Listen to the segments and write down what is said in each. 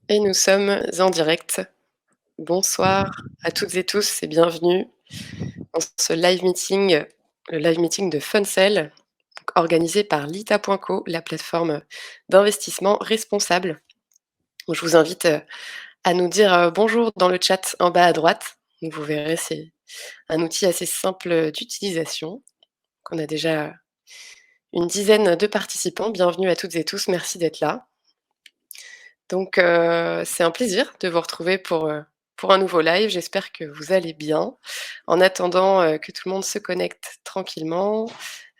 Et nous sommes en direct. Bonsoir à toutes et tous et bienvenue dans ce live meeting, le live meeting de Funcell, organisé par Lita.co, la plateforme d'investissement responsable. Donc, je vous invite à nous dire bonjour dans le chat en bas à droite. Donc, vous verrez, c'est un outil assez simple d'utilisation. On a déjà une dizaine de participants. Bienvenue à toutes et tous. Merci d'être là. Donc, c'est un plaisir de vous retrouver pour un nouveau live. J'espère que vous allez bien. En attendant, que tout le monde se connecte tranquillement,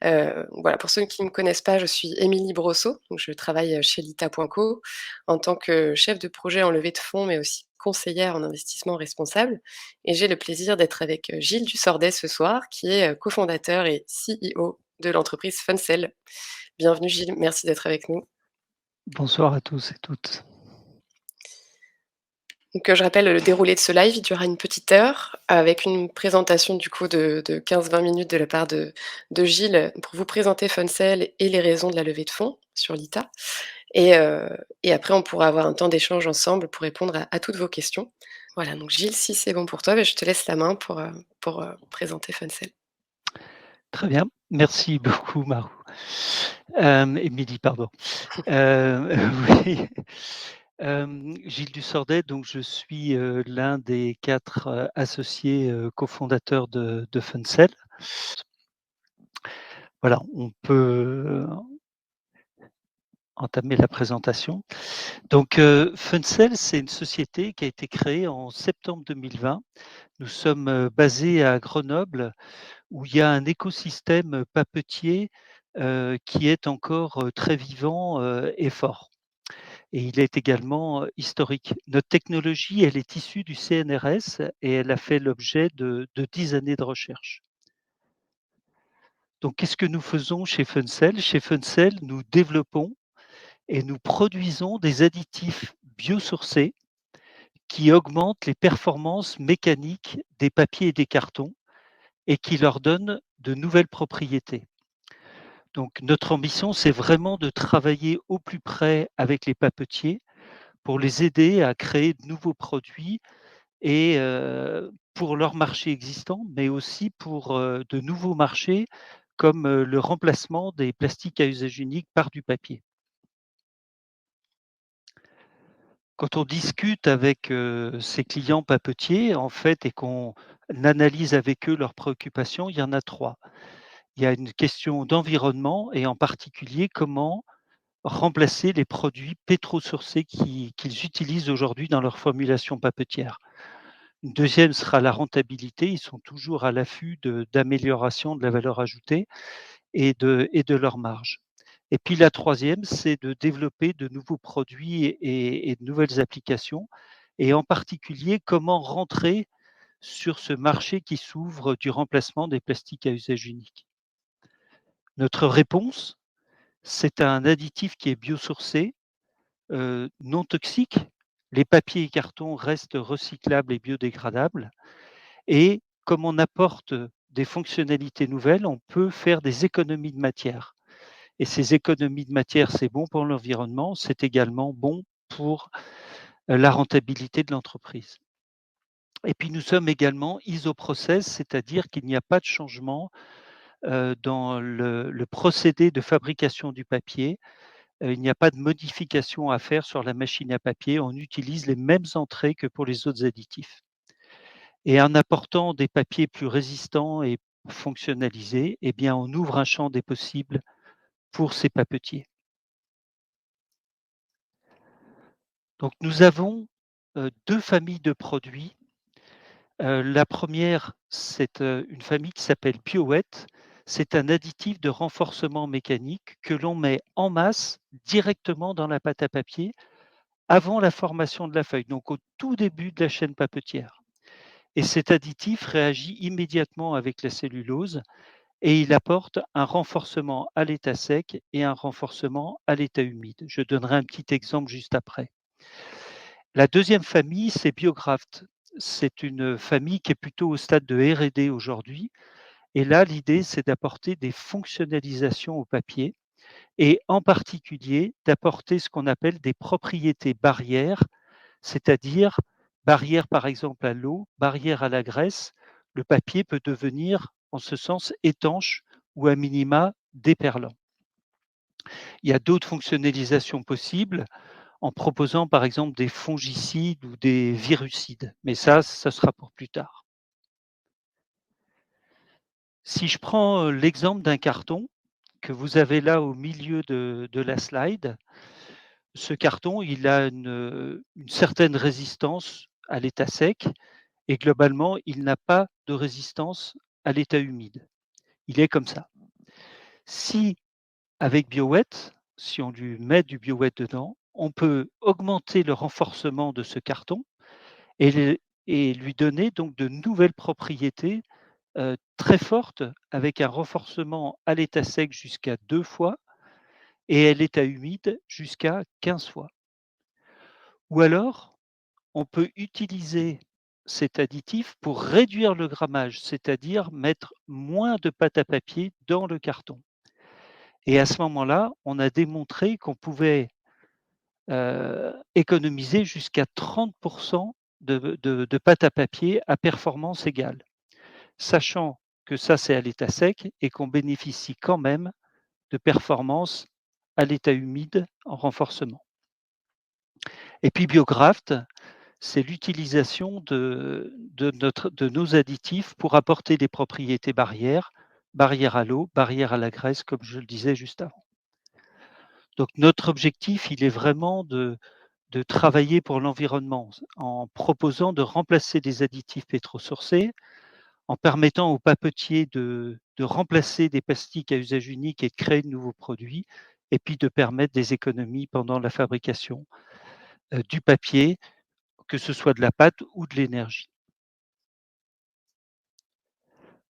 voilà, pour ceux qui ne me connaissent pas, je suis Émilie Brosseau, donc je travaille chez Lita.co en tant que chef de projet en levée de fonds, mais aussi conseillère en investissement responsable et j'ai le plaisir d'être avec, Gilles Dusordet ce soir, qui est, cofondateur et CEO de l'entreprise Funcell. Bienvenue Gilles, merci d'être avec nous. Bonsoir à tous et toutes. Donc, je rappelle le déroulé de ce live, il durera une petite heure avec une présentation du coup de 15-20 minutes de la part de Gilles pour vous présenter Funcell et les raisons de la levée de fonds sur l'ITA. Et après, on pourra avoir un temps d'échange ensemble pour répondre à toutes vos questions. Voilà, donc Gilles, si c'est bon pour toi, je te laisse la main pour présenter Funcell. Très bien, merci beaucoup Marou. Émilie, pardon. Oui, Gilles Dusordet, donc je suis l'un des 4 associés cofondateurs de Funcell. Voilà, on peut entamer la présentation. Donc Funcell, c'est une société qui a été créée en septembre 2020. Nous sommes basés à Grenoble, où il y a un écosystème papetier qui est encore très vivant et fort. Et il est également historique. Notre technologie, elle est issue du CNRS et elle a fait l'objet de 10 années de recherche. Donc, qu'est-ce que nous faisons chez Funcell? Chez Funcell, nous développons et nous produisons des additifs biosourcés qui augmentent les performances mécaniques des papiers et des cartons et qui leur donnent de nouvelles propriétés. Donc notre ambition, c'est vraiment de travailler au plus près avec les papetiers pour les aider à créer de nouveaux produits et pour leur marché existant, mais aussi pour de nouveaux marchés comme le remplacement des plastiques à usage unique par du papier. Quand on discute avec ces clients papetiers, en fait, et qu'on analyse avec eux leurs préoccupations, il y en a 3. Il y a une question d'environnement et en particulier comment remplacer les produits pétrosourcés qu'ils utilisent aujourd'hui dans leur formulation papetière. Une deuxième sera la rentabilité. Ils sont toujours à l'affût d'amélioration de la valeur ajoutée et de leur marge. Et puis la troisième, c'est de développer de nouveaux produits et de nouvelles applications, et en particulier comment rentrer sur ce marché qui s'ouvre du remplacement des plastiques à usage unique. Notre réponse, c'est un additif qui est biosourcé, non toxique. Les papiers et cartons restent recyclables et biodégradables. Et comme on apporte des fonctionnalités nouvelles, on peut faire des économies de matière. Et ces économies de matière, c'est bon pour l'environnement, c'est également bon pour la rentabilité de l'entreprise. Et puis nous sommes également isoprocess, c'est-à-dire qu'il n'y a pas de changement dans le procédé de fabrication du papier. Il n'y a pas de modification à faire sur la machine à papier. On utilise les mêmes entrées que pour les autres additifs. Et en apportant des papiers plus résistants et fonctionnalisés, eh bien, on ouvre un champ des possibles pour ces papetiers. Donc, nous avons 2 familles de produits. La première, c'est une famille qui s'appelle BioWet. C'est un additif de renforcement mécanique que l'on met en masse directement dans la pâte à papier avant la formation de la feuille, donc au tout début de la chaîne papetière. Et cet additif réagit immédiatement avec la cellulose et il apporte un renforcement à l'état sec et un renforcement à l'état humide. Je donnerai un petit exemple juste après. La deuxième famille, c'est BioGraft. C'est une famille qui est plutôt au stade de R&D aujourd'hui. Et là, l'idée, c'est d'apporter des fonctionnalisations au papier et en particulier d'apporter ce qu'on appelle des propriétés barrières c'est-à-dire barrière par exemple à l'eau, barrière à la graisse. Le papier peut devenir en ce sens étanche ou à minima déperlant. Il y a d'autres fonctionnalisations possibles en proposant par exemple des fongicides ou des virucides, mais ça sera pour plus tard. Si je prends l'exemple d'un carton que vous avez là au milieu de la slide, ce carton, il a une certaine résistance à l'état sec et globalement, il n'a pas de résistance à l'état humide. Il est comme ça. Si avec BioWet, si on lui met du BioWet dedans, on peut augmenter le renforcement de ce carton et, et lui donner donc de nouvelles propriétés très fortes avec un renforcement à l'état sec jusqu'à 2 fois et à l'état humide jusqu'à 15 fois. Ou alors, on peut utiliser cet additif pour réduire le grammage, c'est-à-dire mettre moins de pâte à papier dans le carton. Et à ce moment-là, on a démontré qu'on pouvait économiser jusqu'à 30 de pâte à papier à performance égale, sachant que ça, c'est à l'état sec et qu'on bénéficie quand même de performances à l'état humide en renforcement. Et puis BioGraft, c'est l'utilisation de nos additifs pour apporter des propriétés barrières, barrière à l'eau, barrière à la graisse, comme je le disais juste avant. Donc notre objectif, il est vraiment de travailler pour l'environnement en proposant de remplacer des additifs pétrosourcés, en permettant aux papetiers de remplacer des plastiques à usage unique et de créer de nouveaux produits, et puis de permettre des économies pendant la fabrication du papier, que ce soit de la pâte ou de l'énergie.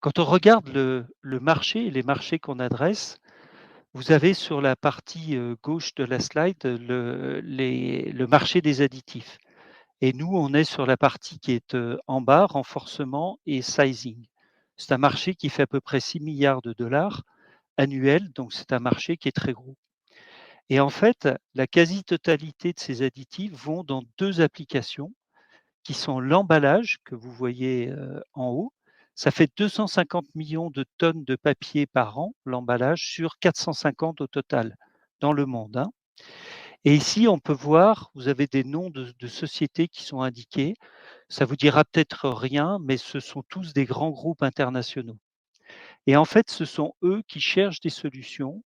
Quand on regarde le marché et les marchés qu'on adresse, vous avez sur la partie gauche de la slide le marché des additifs. Et nous, on est sur la partie qui est en bas, renforcement et sizing. C'est un marché qui fait à peu près 6 milliards de dollars annuels, donc c'est un marché qui est très gros. Et en fait, la quasi-totalité de ces additifs vont dans deux applications qui sont l'emballage que vous voyez en haut. Ça fait 250 millions de tonnes de papier par an, l'emballage, sur 450 au total dans le monde, hein. Et ici, on peut voir, vous avez des noms de sociétés qui sont indiqués. Ça vous dira peut-être rien, mais ce sont tous des grands groupes internationaux. Et en fait, ce sont eux qui cherchent des solutions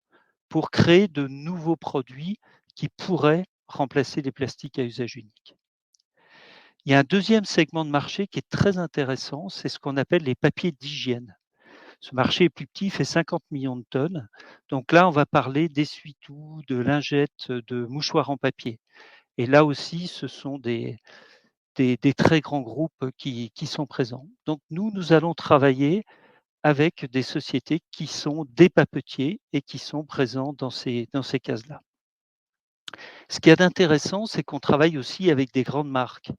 pour créer de nouveaux produits qui pourraient remplacer les plastiques à usage unique. Il y a un deuxième segment de marché qui est très intéressant, c'est ce qu'on appelle les papiers d'hygiène. Ce marché est plus petit, il fait 50 millions de tonnes. Donc là, on va parler d'essuie-tout, de lingettes, de mouchoirs en papier. Et là aussi, ce sont des très grands groupes qui sont présents. Donc nous, nous allons travailler avec des sociétés qui sont des papetiers et qui sont présents dans ces cases-là. Ce qu'il y a d'intéressant, c'est qu'on travaille aussi avec des grandes marques.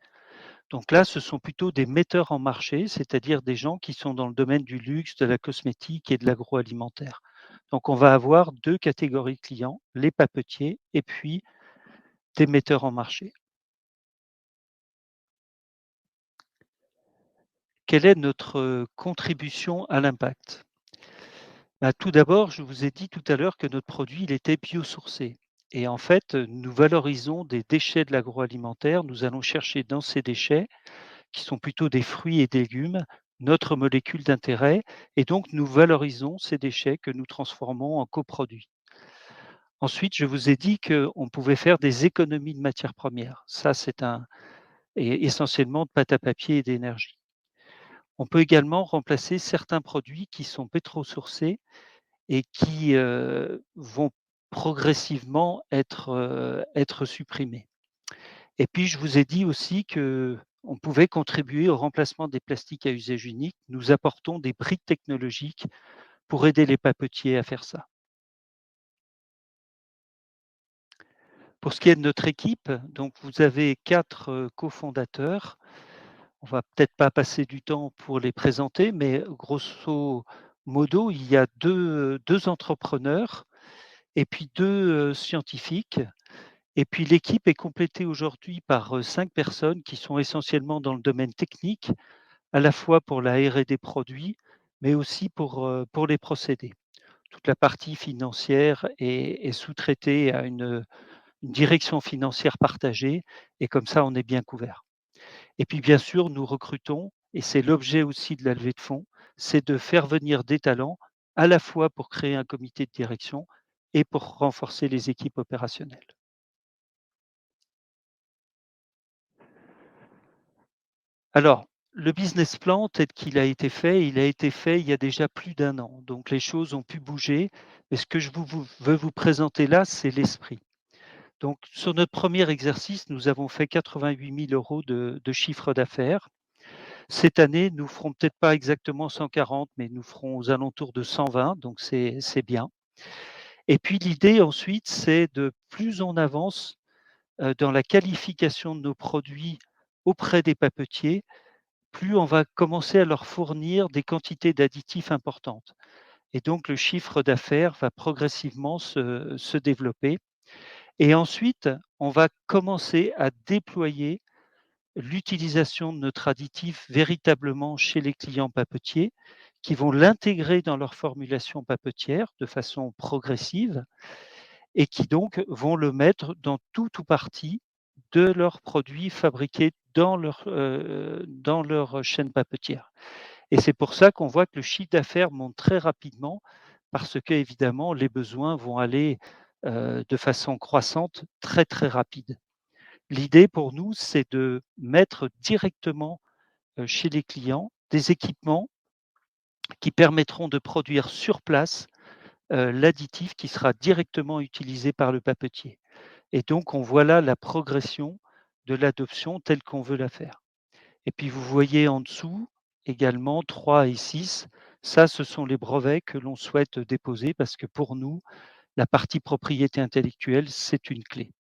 Donc là, ce sont plutôt des metteurs en marché, c'est-à-dire des gens qui sont dans le domaine du luxe, de la cosmétique et de l'agroalimentaire. Donc on va avoir deux catégories de clients, les papetiers et puis des metteurs en marché. Quelle est notre contribution à l'impact? Bah, tout d'abord, je vous ai dit tout à l'heure que notre produit, il était biosourcé. Et en fait, nous valorisons des déchets de l'agroalimentaire. Nous allons chercher dans ces déchets, qui sont plutôt des fruits et des légumes, notre molécule d'intérêt. Et donc, nous valorisons ces déchets que nous transformons en coproduits. Ensuite, je vous ai dit qu'on pouvait faire des économies de matières premières. Ça, et essentiellement de pâte à papier et d'énergie. On peut également remplacer certains produits qui sont pétrosourcés et qui vont progressivement être supprimés. Et puis je vous ai dit aussi qu'on pouvait contribuer au remplacement des plastiques à usage unique. Nous apportons des briques technologiques pour aider les papetiers à faire ça. Pour ce qui est de notre équipe, donc vous avez 4 cofondateurs. On va peut-être pas passer du temps pour les présenter, mais grosso modo, il y a 2 entrepreneurs et puis 2 scientifiques. Et puis l'équipe est complétée aujourd'hui par 5 personnes qui sont essentiellement dans le domaine technique, à la fois pour la R&D produits, mais aussi pour les procédés. Toute la partie financière est sous-traitée à une direction financière partagée et comme ça, on est bien couvert. Et puis bien sûr, nous recrutons et c'est l'objet aussi de la levée de fonds, c'est de faire venir des talents à la fois pour créer un comité de direction et pour renforcer les équipes opérationnelles. Alors, le business plan tel qu'il a été fait, il a été fait il y a déjà plus d'1 an, donc les choses ont pu bouger. Mais ce que je veux vous présenter là, c'est l'esprit. Donc sur notre premier exercice, nous avons fait 88 000 € de chiffre d'affaires. Cette année, nous ferons peut-être pas exactement 140, mais nous ferons aux alentours de 120, donc c'est bien. Et puis l'idée ensuite, c'est de plus on avance, dans la qualification de nos produits auprès des papetiers, plus on va commencer à leur fournir des quantités d'additifs importantes. Et donc le chiffre d'affaires va progressivement se développer. Et ensuite, on va commencer à déployer l'utilisation de notre additif véritablement chez les clients papetiers, qui vont l'intégrer dans leur formulation papetière de façon progressive et qui donc vont le mettre dans tout ou partie de leurs produits fabriqués dans leur chaîne papetière. Et c'est pour ça qu'on voit que le chiffre d'affaires monte très rapidement parce qu'évidemment les besoins vont aller, de façon croissante très, très rapide. L'idée pour nous, c'est de mettre directement, chez les clients des équipements qui permettront de produire sur place, l'additif qui sera directement utilisé par le papetier. Et donc on voit là la progression de l'adoption telle qu'on veut la faire. Et puis vous voyez en dessous également 3 et 6, ça ce sont les brevets que l'on souhaite déposer parce que pour nous, la partie propriété intellectuelle, c'est une clé.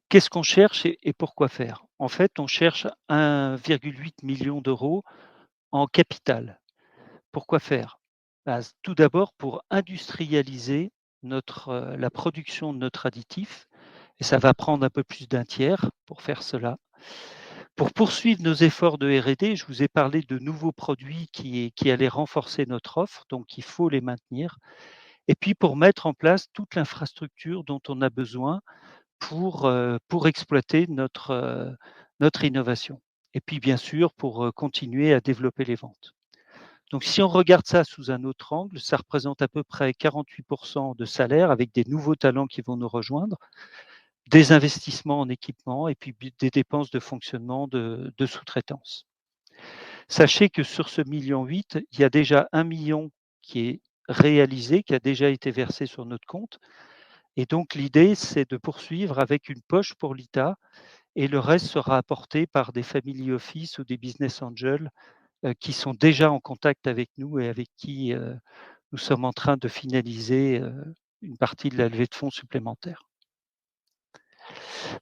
Qu'est-ce qu'on cherche et pourquoi faire? En fait, on cherche 1,8 million en capital. Pourquoi faire? Bah, tout d'abord pour industrialiser la production de notre additif et ça va prendre un peu plus d'un tiers pour faire cela. Pour poursuivre nos efforts de R&D, je vous ai parlé de nouveaux produits qui allaient renforcer notre offre, donc il faut les maintenir. Et puis pour mettre en place toute l'infrastructure dont on a besoin pour exploiter notre innovation. Et puis bien sûr pour, continuer à développer les ventes. Donc si on regarde ça sous un autre angle, ça représente à peu près 48 de salaire avec des nouveaux talents qui vont nous rejoindre, des investissements en équipement et puis des dépenses de fonctionnement de sous-traitance. Sachez que sur ce 1,8 million, il y a déjà 1 million qui est réalisé, qui a déjà été versé sur notre compte et donc l'idée, c'est de poursuivre avec une poche pour l'ITA et le reste sera apporté par des family office ou des business angels, qui sont déjà en contact avec nous et avec qui, nous sommes en train de finaliser, une partie de la levée de fonds supplémentaire.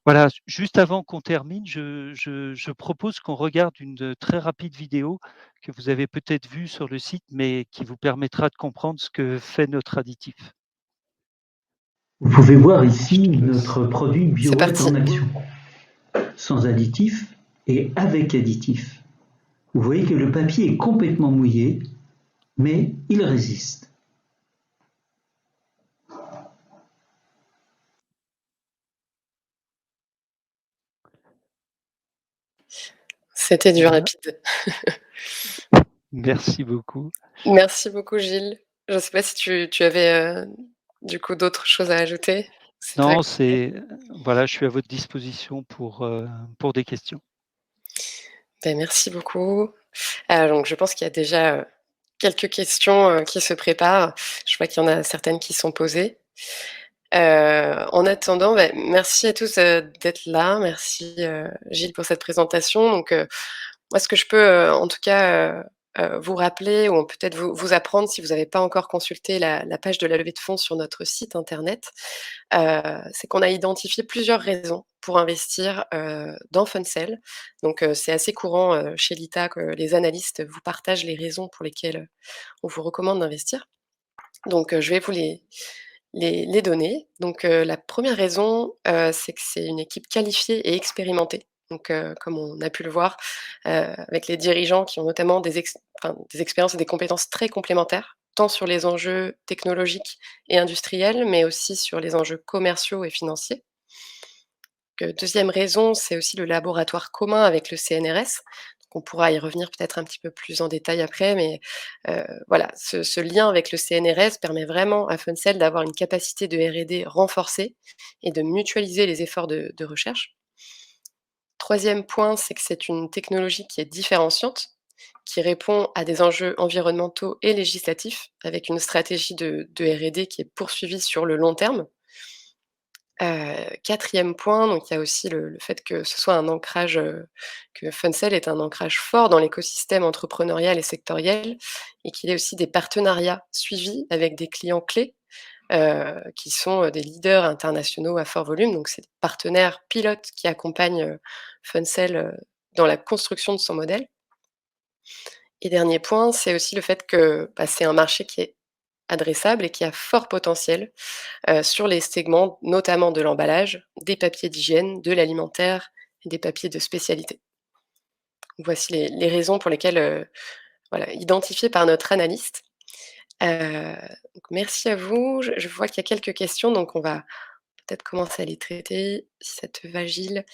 Voilà, juste avant qu'on termine, je propose qu'on regarde une très rapide vidéo que vous avez peut-être vue sur le site, mais qui vous permettra de comprendre ce que fait notre additif. Vous pouvez voir Je ici te laisse. notre produit C'est BioWet parti. en action, sans additif et avec additif. Vous voyez que le papier est complètement mouillé, mais il résiste. C'était du Voilà, rapide. merci beaucoup. Merci beaucoup Gilles. Je ne sais pas si tu avais, du coup d'autres choses à ajouter? C'est très Non, complet. voilà, je suis à votre disposition pour des questions. Ben merci beaucoup. Donc je pense qu'il y a déjà, quelques questions, qui se préparent. Je vois qu'il y en a certaines qui sont posées. En attendant, merci à tous, d'être là. Merci, Gilles pour cette présentation. Donc, moi ce que je peux, en tout cas, vous rappeler ou peut-être vous apprendre si vous n'avez pas encore consulté la page de la levée de fonds sur notre site internet, c'est qu'on a identifié plusieurs raisons pour investir, dans Funcell. Donc, c'est assez courant, chez l'ITA que les analystes vous partagent les raisons pour lesquelles, on vous recommande d'investir. Donc je vais vous les donner. Donc la première raison, c'est que c'est une équipe qualifiée et expérimentée. Donc comme on a pu le voir, avec les dirigeants qui ont notamment des expériences et des compétences très complémentaires, tant sur les enjeux technologiques et industriels, mais aussi sur les enjeux commerciaux et financiers. 2e raison, c'est aussi le laboratoire commun avec le CNRS. Donc on pourra y revenir peut-être un petit peu plus en détail après, mais voilà, ce lien avec le CNRS permet vraiment à Funcell d'avoir une capacité de R&D renforcée et de mutualiser les efforts de recherche. 3e point, c'est que c'est une technologie qui est différenciante, qui répond à des enjeux environnementaux et législatifs, avec une stratégie de R&D qui est poursuivie sur le long terme. 4e point, donc il y a aussi le fait que ce soit un ancrage, que Funcell est un ancrage fort dans l'écosystème entrepreneurial et sectoriel et qu'il y ait aussi des partenariats suivis avec des clients clés, qui sont, des leaders internationaux à fort volume. Donc c'est des partenaires pilotes qui accompagnent, Funcell, dans la construction de son modèle. Et dernier point, c'est aussi le fait que, bah, c'est un marché qui est adressable et qui a fort potentiel, sur les segments notamment de l'emballage, des papiers d'hygiène, de l'alimentaire et des papiers de spécialité. Voici les raisons pour lesquelles, voilà, identifiées par notre analyste. Donc merci à vous. Je vois qu'il y a quelques questions, donc on va peut-être commencer à les traiter, si ça te va Gilles.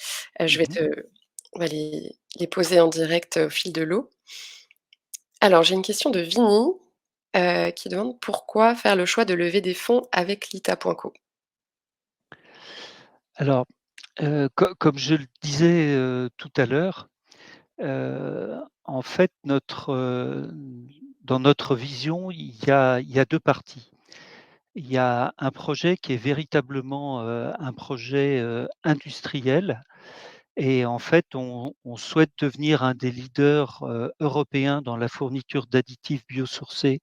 Je vais Mmh. te On va les poser en direct au fil de l'eau. Alors j'ai une question de Vini, qui demande: «Pourquoi faire le choix de lever des fonds avec l'ITA.co?» Alors, comme je le disais, tout à l'heure, en fait, dans notre vision, il y a 2 parties. Il y a un projet qui est véritablement, un projet, industriel et en fait, on souhaite devenir un des leaders, européens dans la fourniture d'additifs biosourcés,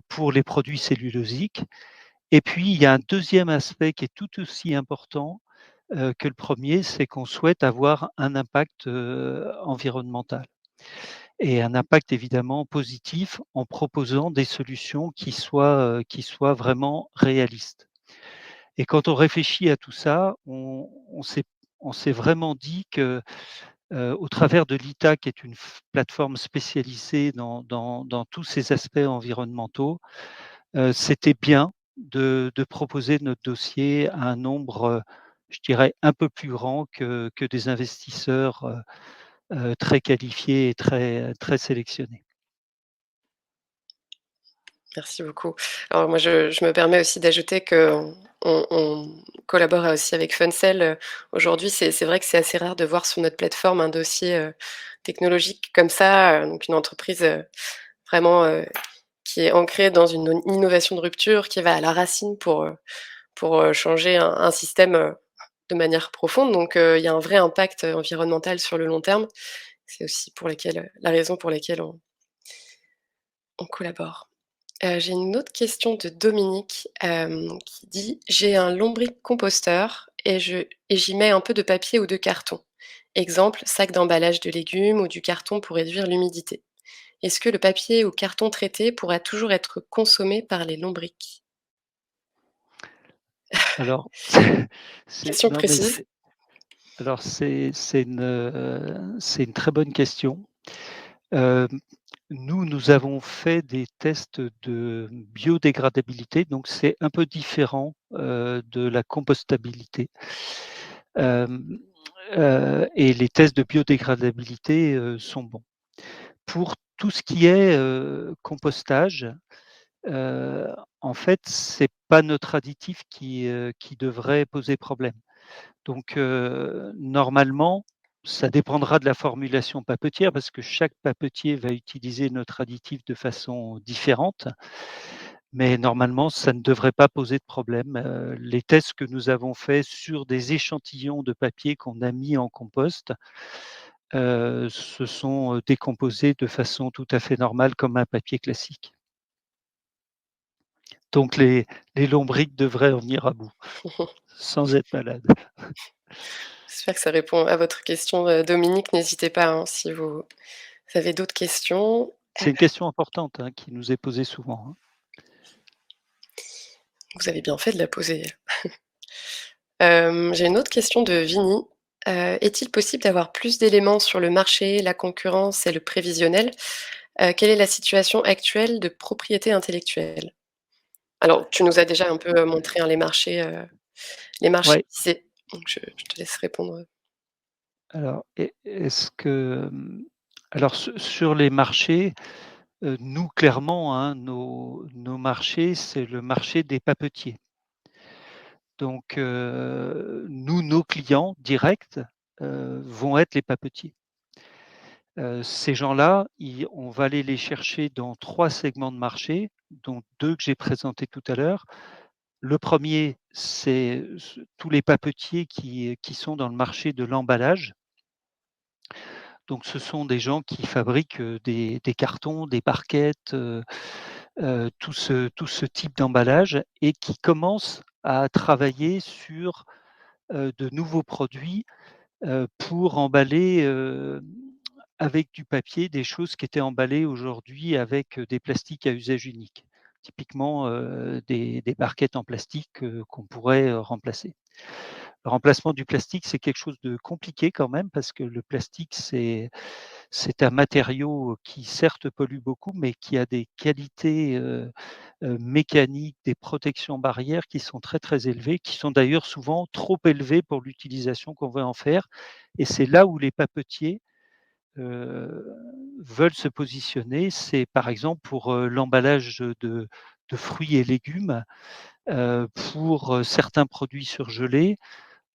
pour les produits cellulosiques. Et puis, il y a un deuxième aspect qui est tout aussi important, que le premier, c'est qu'on souhaite avoir un impact, environnemental et un impact évidemment positif en proposant des solutions qui soient vraiment réalistes. Et quand on réfléchit à tout ça, on s'est vraiment dit que, au travers de l'ITA, qui est une plateforme spécialisée dans tous ces aspects environnementaux, c'était bien de proposer notre dossier à un nombre, je dirais un peu plus grand que des investisseurs, très qualifiés et très sélectionnés. Merci beaucoup. Alors moi, je me permets aussi d'ajouter qu'on collabore aussi avec Funcell. Aujourd'hui, c'est vrai que c'est assez rare de voir sur notre plateforme un dossier, technologique comme ça, donc une entreprise, vraiment, qui est ancrée dans une innovation de rupture, qui va à la racine pour changer un système, de manière profonde. Donc il y a un vrai impact, environnemental sur le long terme. C'est aussi la raison pour laquelle on collabore. J'ai une autre question de Dominique, qui dit: «J'ai un lombric-composteur et j'y mets un peu de papier ou de carton. Exemple, sac d'emballage de légumes ou du carton pour réduire l'humidité. Est-ce que le papier ou carton traité pourra toujours être consommé par les lombrics?» Alors, Question non, mais précise. c'est une très bonne question. Hem, nous avons fait des tests de biodégradabilité, donc c'est un peu différent, de la compostabilité. Hem, et les tests de biodégradabilité, sont bons. Pour tout ce qui est, compostage, heu, en fait, c'est pas notre additif qui devrait poser problème. Donc, normalement, ça dépendra de la formulation papetière parce que chaque papetier va utiliser notre additif de façon différente, mais normalement, ça ne devrait pas poser de problème. Les tests que nous avons faits sur des échantillons de papier qu'on a mis en compost, se sont, décomposés de façon tout à fait normale comme un papier classique. Donc les lombrics devraient en venir à bout, sans être malades. J'espère que ça répond à votre question, Dominique. N'hésitez pas, hein, si vous avez d'autres questions. C'est une question importante, hein, qui nous est posée souvent, hein. Vous avez bien fait de la poser. J'ai une autre question de Vini. Est-il possible d'avoir plus d'éléments sur le marché, la concurrence et le prévisionnel? Quelle est la situation actuelle de propriété intellectuelle? Alors, tu nous as déjà un peu, montré, hein, les marchés Ouais, visés, donc je te laisse répondre. alors est-ce que, alors sur les marchés, nous clairement, hein, nos marchés, c'est le marché des papetiers. Donc nous, nos clients directs, vont être les papetiers. Ces gens-là, on va aller les chercher dans 3 segments de marché, dont 2 que j'ai présentés tout à l'heure. Le premier, c'est tous les papetiers qui sont dans le marché de l'emballage. Donc ce sont des gens qui fabriquent, des cartons, des barquettes, tout ce type d'emballage et qui commencent à travailler sur, de nouveaux produits, pour emballer, avec du papier, des choses qui étaient emballées aujourd'hui avec, des plastiques à usage unique. Typiquement, des barquettes en plastique, qu'on pourrait, remplacer. Le remplacement du plastique, c'est quelque chose de compliqué quand même parce que le plastique, c'est un matériau qui certes pollue beaucoup, mais qui a des qualités, mécaniques, des protections barrières qui sont très, très élevées, qui sont d'ailleurs souvent trop élevées pour l'utilisation qu'on veut en faire et c'est là où les papetiers, heu, veulent se positionner. C'est par exemple pour, l'emballage de fruits et légumes, pour, certains produits surgelés,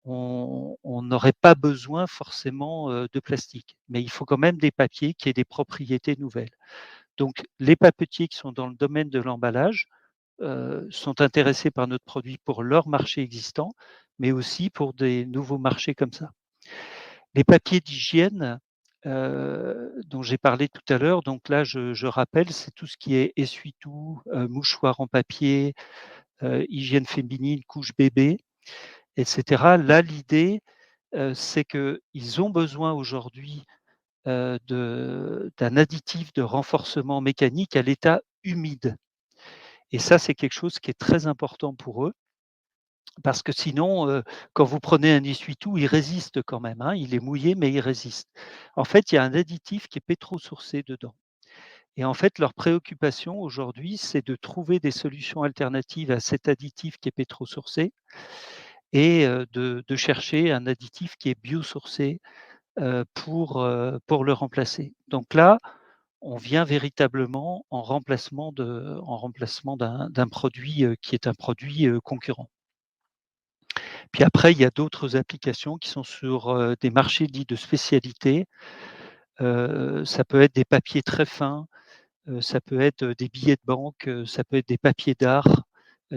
on n'aurait pas besoin forcément, de plastique. Mais il faut quand même des papiers qui aient des propriétés nouvelles. Donc les papetiers qui sont dans le domaine de l'emballage, sont intéressés par notre produit pour leur marché existant, mais aussi pour des nouveaux marchés comme ça. Les papiers d'hygiène, dont j'ai parlé tout à l'heure, donc là je rappelle, c'est tout ce qui est essuie-tout, mouchoirs en papier, hygiène féminine, couche bébé et cetera. Là, l'idée, c'est qu'ils ont besoin aujourd'hui, d'un additif de renforcement mécanique à l'état humide et ça, c'est quelque chose qui est très important pour eux parce que sinon, quand vous prenez un essuie-tout, il résiste quand même, hein. Il est mouillé, mais il résiste. En fait, il y a un additif qui est pétrosourcé dedans et en fait, leur préoccupation aujourd'hui, c'est de trouver des solutions alternatives à cet additif qui est pétrosourcé et de chercher un additif qui est biosourcé, pour le remplacer. Donc là, on vient véritablement en remplacement d'un produit, qui est un produit, concurrent. Puis après, il y a d'autres applications qui sont sur, des marchés dits de spécialité. Ça peut être des papiers très fins, ça peut être, des billets de banque, ça peut être des papiers d'art,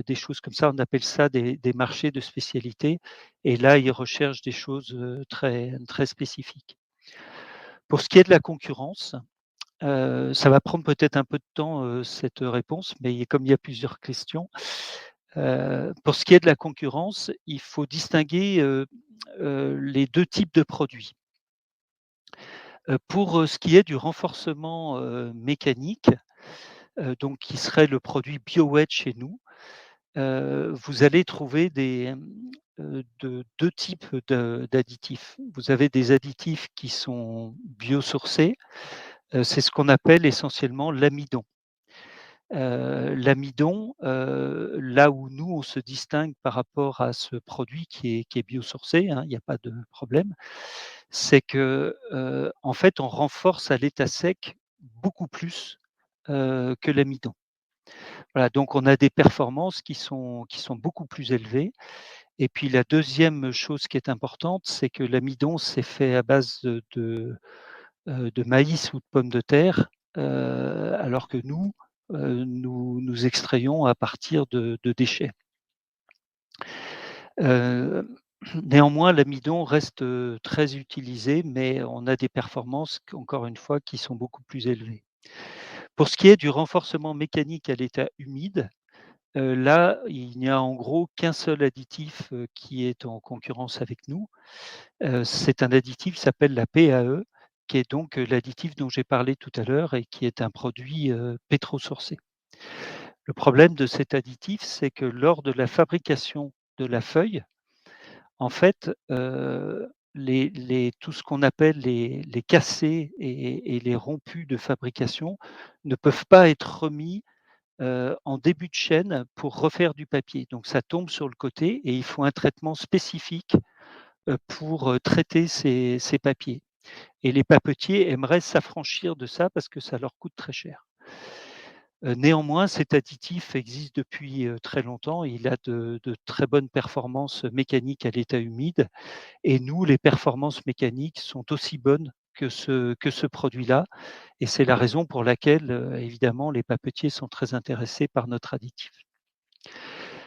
des choses comme ça. On appelle ça des marchés de spécialité et là, ils recherchent des choses, très très spécifiques. Pour ce qui est de la concurrence, ça va prendre peut-être un peu de temps, cette réponse, mais comme il y a plusieurs questions. Pour ce qui est de la concurrence, il faut distinguer, les 2 types de produits. Pour, ce qui est du renforcement, mécanique, donc qui serait le produit BioWedge chez nous, vous allez trouver de 2 types d'additifs. Vous avez des additifs qui sont biosourcés, c'est ce qu'on appelle essentiellement l'amidon. L'amidon, là où nous on se distingue par rapport à ce produit qui est biosourcé, hein, il y a pas de problème, c'est que, en fait, on renforce à l'état sec beaucoup plus, que l'amidon. Voilà, donc on a des performances qui sont beaucoup plus élevées et puis la deuxième chose qui est importante, c'est que l'amidon, c'est fait à base de maïs ou de pommes de terre, alors que nous, nous extrayons à partir de déchets. Heu, Néanmoins, l'amidon reste, très utilisé, mais on a des performances encore une fois qui sont beaucoup plus élevées. Pour ce qui est du renforcement mécanique à l'état humide, là, il n'y a en gros qu'un seul additif, qui est en concurrence avec nous. C'est un additif qui s'appelle la PAE, qui est donc, l'additif dont j'ai parlé tout à l'heure et qui est un produit, pétrosourcé. Le problème de cet additif, c'est que lors de la fabrication de la feuille, en fait, tout ce qu'on appelle les cassés et les rompus de fabrication ne peuvent pas être remis, en début de chaîne pour refaire du papier. Donc ça tombe sur le côté et il faut un traitement spécifique, pour, traiter ces papiers et les papetiers aimeraient s'affranchir de ça parce que ça leur coûte très cher. Néanmoins, cet additif existe depuis, très longtemps. Il a de très bonnes performances mécaniques à l'état humide et nous, les performances mécaniques sont aussi bonnes que ce produit-là et c'est la raison pour laquelle, évidemment, les papetiers sont très intéressés par notre additif.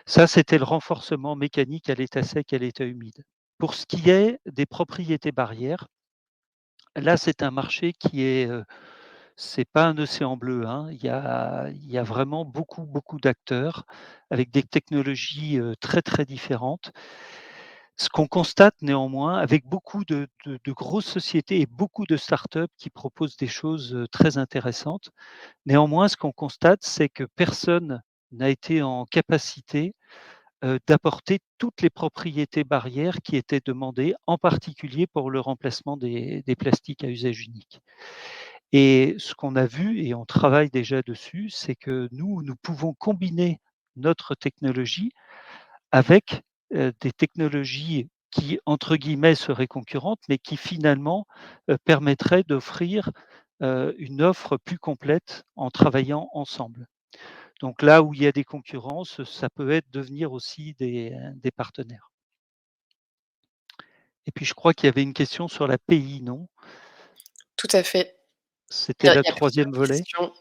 Ça, c'était le renforcement mécanique à l'état sec et à l'état humide. Pour ce qui est des propriétés barrières, là, c'est un marché qui est, c'est pas un océan bleu, hein. Il y a vraiment beaucoup, beaucoup d'acteurs avec des technologies, très, très différentes. Ce qu'on constate néanmoins avec beaucoup de grosses sociétés et beaucoup de startups qui proposent des choses, très intéressantes. Néanmoins, ce qu'on constate, c'est que personne n'a été en capacité, d'apporter toutes les propriétés barrières qui étaient demandées, en particulier pour le remplacement des plastiques à usage unique. Et ce qu'on a vu et on travaille déjà dessus, c'est que nous pouvons combiner notre technologie avec, des technologies qui, entre guillemets, «seraient concurrentes», mais qui finalement, permettraient d'offrir, une offre plus complète en travaillant ensemble. Donc là où il y a des concurrences, ça peut être devenir aussi des partenaires. Et puis je crois qu'il y avait une question sur la l'API, non? Tout à fait. Il y C'était a le il y a plusieurs troisième volet? questions.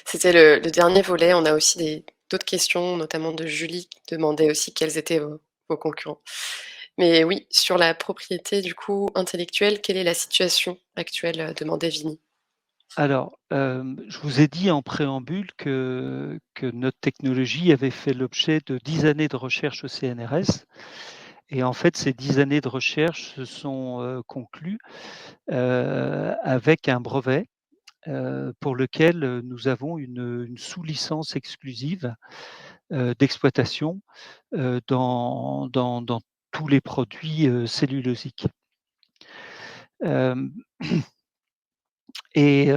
C'était le dernier volet. On a aussi d'autres questions, notamment de Julie, qui demandait aussi quels étaient vos concurrents. Mais oui, sur la propriété, du coup, intellectuelle, quelle est la situation actuelle? Demandait Vini. Alors, je vous ai dit en préambule que notre technologie avait fait l'objet de 10 années de recherche au CNRS et en fait, ces 10 années de recherche se sont, conclues, avec un brevet, pour lequel, nous avons une sous-licence exclusive, d'exploitation, dans tous les produits, cellulosiques. Hem et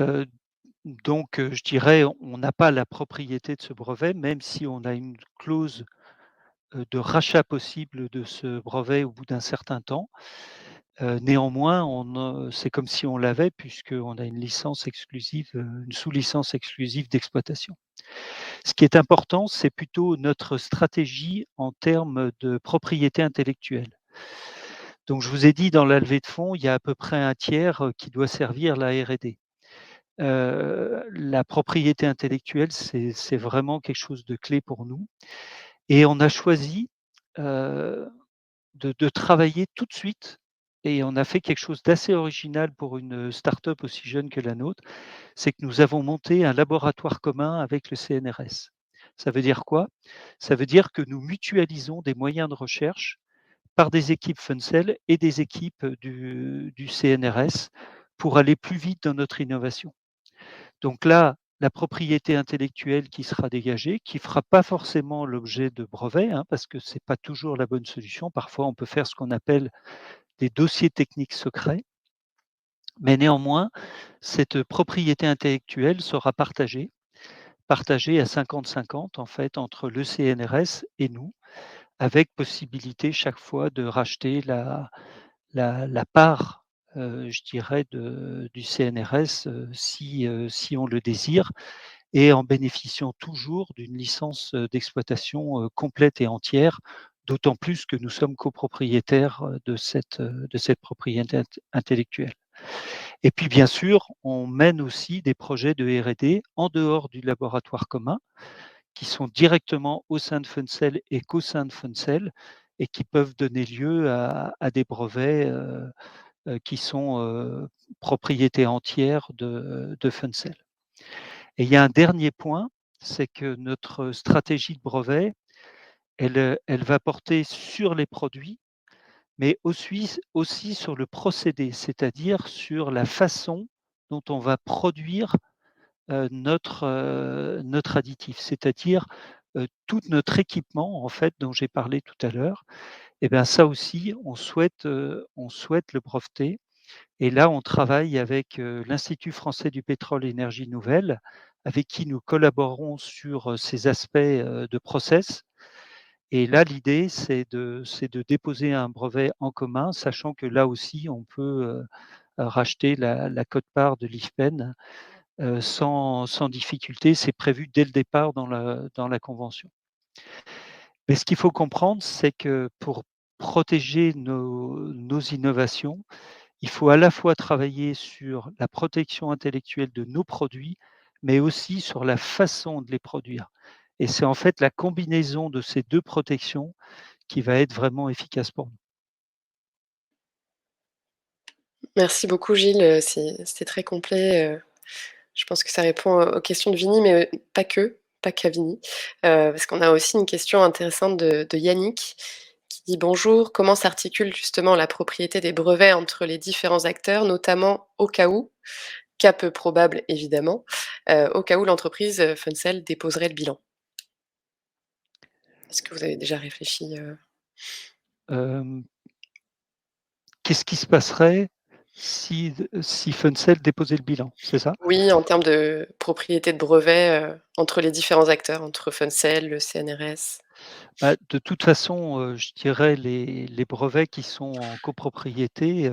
donc, je dirais, on n'a pas la propriété de ce brevet, même si on a une clause, de rachat possible de ce brevet au bout d'un certain temps. Néanmoins, c'est comme si on l'avait puisqu'on a une licence exclusive, une sous-licence exclusive d'exploitation. Ce qui est important, c'est plutôt notre stratégie en termes de propriété intellectuelle. Donc je vous ai dit dans la levée de fonds, il y a à peu près un tiers, qui doit servir la R&D. La propriété intellectuelle, c'est vraiment quelque chose de clé pour nous et on a choisi, heu, de travailler tout de suite et on a fait quelque chose d'assez original pour une, start-up aussi jeune que la nôtre. C'est que nous avons monté un laboratoire commun avec le CNRS. Ça veut dire quoi? Ça veut dire que nous mutualisons des moyens de recherche par des équipes Funcel et des équipes du CNRS pour aller plus vite dans notre innovation. Donc là, la propriété intellectuelle qui sera dégagée, qui ne fera pas forcément l'objet de brevets, hein, parce que ce n'est pas toujours la bonne solution. Parfois, on peut faire ce qu'on appelle des dossiers techniques secrets, mais néanmoins, cette propriété intellectuelle sera partagée à 50-50 en fait entre le CNRS et nous, avec possibilité chaque fois de racheter la part, je dirais du CNRS, si on le désire et en bénéficiant toujours d'une licence, d'exploitation, complète et entière, d'autant plus que nous sommes copropriétaires, de cette propriété intellectuelle. Et puis bien sûr, on mène aussi des projets de R&D en dehors du laboratoire commun, qui sont directement au sein de Funcel et qu'au sein de Funcel et qui peuvent donner lieu à des brevets, qui sont, propriété entière de Funcel. Et il y a un dernier point, c'est que notre stratégie de brevet, elle va porter sur les produits, mais aussi sur le procédé, c'est-à-dire sur la façon dont on va produire notre additif. C'est-à-dire, tout notre équipement en fait dont j'ai parlé tout à l'heure, et bien ça aussi on souhaite le breveter et là on travaille avec, l'Institut français du pétrole et énergies nouvelles, avec qui nous collaborons sur, ces aspects, de process et là l'idée c'est de déposer un brevet en commun, sachant que là aussi on peut, racheter la quote-part de l'IFPEN, sans difficulté. C'est prévu dès le départ dans la convention. Mais ce qu'il faut comprendre, c'est que pour protéger nos innovations, il faut à la fois travailler sur la protection intellectuelle de nos produits, mais aussi sur la façon de les produire. Et c'est en fait la combinaison de ces 2 protections qui va être vraiment efficace pour nous. Merci beaucoup Gilles, c'était très complet, je pense que ça répond, aux questions de Vini, mais, pas qu'à Vini. Parce qu'on a aussi une question intéressante de Yannick qui dit: «Bonjour, comment s'articule justement la propriété des brevets entre les différents acteurs, notamment au cas où, cas peu probable évidemment, au cas où l'entreprise, Funcell déposerait le bilan?» Est-ce que vous avez déjà réfléchi, Hem, Qu'est-ce qui se passerait si Funcell déposait le bilan, c'est ça? Oui, en termes de propriété de brevets, entre les différents acteurs, entre Funcell, le CNRS? Bah, de toute façon, je dirais les brevets qui sont en copropriété,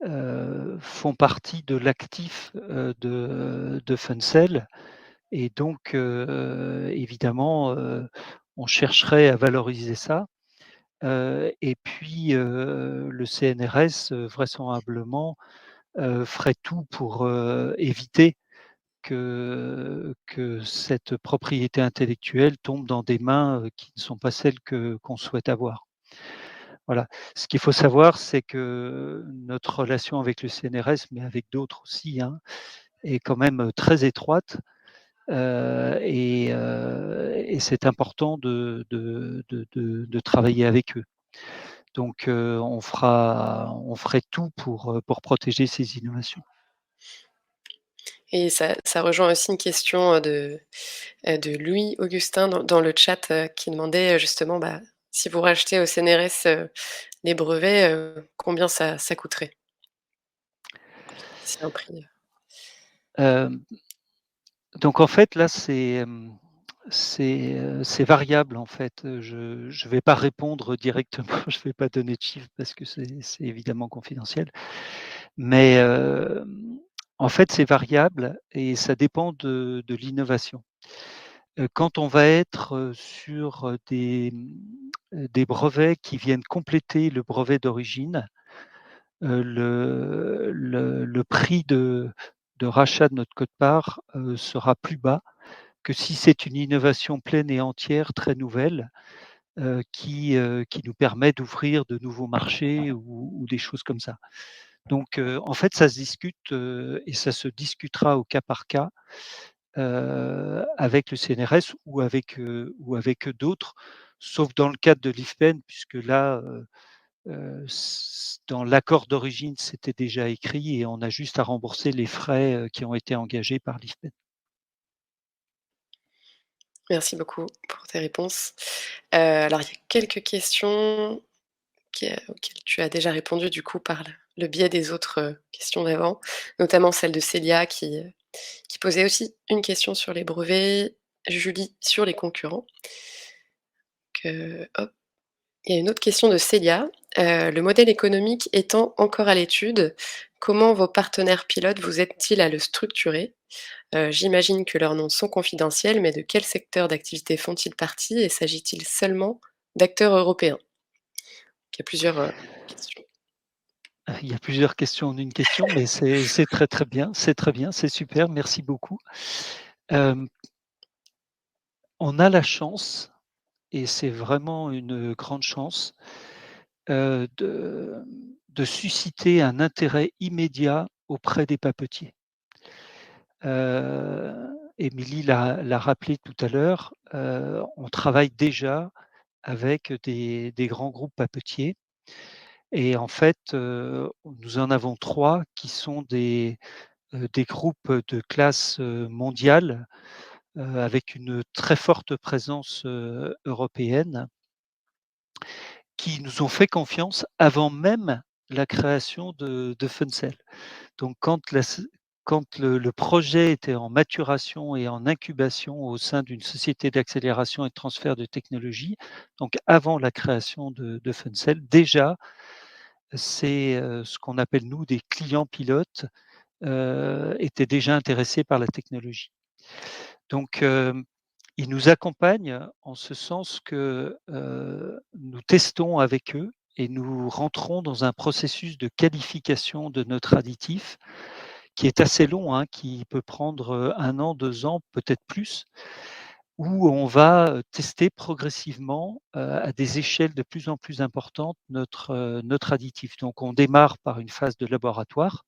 font partie de l'actif, de Funcell et donc évidemment, on chercherait à valoriser ça, et puis, le CNRS, vraisemblablement, ferait tout pour, éviter que cette propriété intellectuelle tombe dans des mains, qui ne sont pas celles qu'on souhaite avoir. Voilà. Ce qu'il faut savoir, c'est que notre relation avec le CNRS, mais avec d'autres aussi, hein, est quand même, très étroite, et c'est important de travailler avec eux. Donc, on ferait tout pour protéger ces innovations. Et ça rejoint aussi une question, de Louis Augustin dans le chat, qui demandait, justement, bah, si vous rachetez au CNRS, les brevets, combien ça coûterait? C'est un prix, Hem, donc en fait, là, c'est variable, en fait. Je vais pas répondre directement, je vais pas donner de chiffres parce que c'est évidemment confidentiel. Mais, en fait, c'est variable et ça dépend de l'innovation. Quand on va être, sur, des brevets qui viennent compléter le brevet d'origine, le prix de rachat de notre quote-part, sera plus bas que si c'est une innovation pleine et entière, très nouvelle, qui nous permet d'ouvrir de nouveaux marchés ou des choses comme ça. Donc, en fait, ça se discute, et ça se discutera au cas par cas, avec le CNRS ou avec d'autres, sauf dans le cadre de l'IFPEN puisque là, s dans l'accord d'origine, c'était déjà écrit et on a juste à rembourser les frais, qui ont été engagés par l'IFPEN. merci beaucoup pour tes réponses. Alors il y a quelques questions auxquelles tu as déjà répondu du coup par le biais des autres, questions d'avant, notamment celle de Célia qui posait aussi une question sur les brevets, Julie sur les concurrents. Hop, il y a une autre question de Célia. Le modèle économique étant encore à l'étude, comment vos partenaires pilotes vous aident-ils à le structurer? J'imagine que leurs noms sont confidentiels, mais de quel secteur d'activité font-ils partie et s'agit-il seulement d'acteurs européens? Il y a plusieurs, questions. Il y a plusieurs questions en une question, mais c'est très, très bien, c'est très bien, c'est super, merci beaucoup. Hem, on a la chance et c'est vraiment une grande chance, de susciter un intérêt immédiat auprès des papetiers. Émilie l'a rappelé tout à l'heure, on travaille déjà avec des grands groupes papetiers et en fait, nous en avons 3 qui sont des groupes de classe, mondiale, avec une très forte présence, européenne, qui nous ont fait confiance avant même la création de Funcell. Donc quand le projet était en maturation et en incubation au sein d'une société d'accélération et de transfert de technologie, donc avant la création de Funcell, déjà, c'est, ce qu'on appelle nous des clients pilotes, étaient déjà intéressés par la technologie. Donc, ils nous accompagnent en ce sens que, nous testons avec eux et nous rentrons dans un processus de qualification de notre additif qui est assez long, hein, qui peut prendre, 1 an, 2 ans, peut-être plus, où on va, tester progressivement, à des échelles de plus en plus importantes notre additif. Donc on démarre par une phase de laboratoire,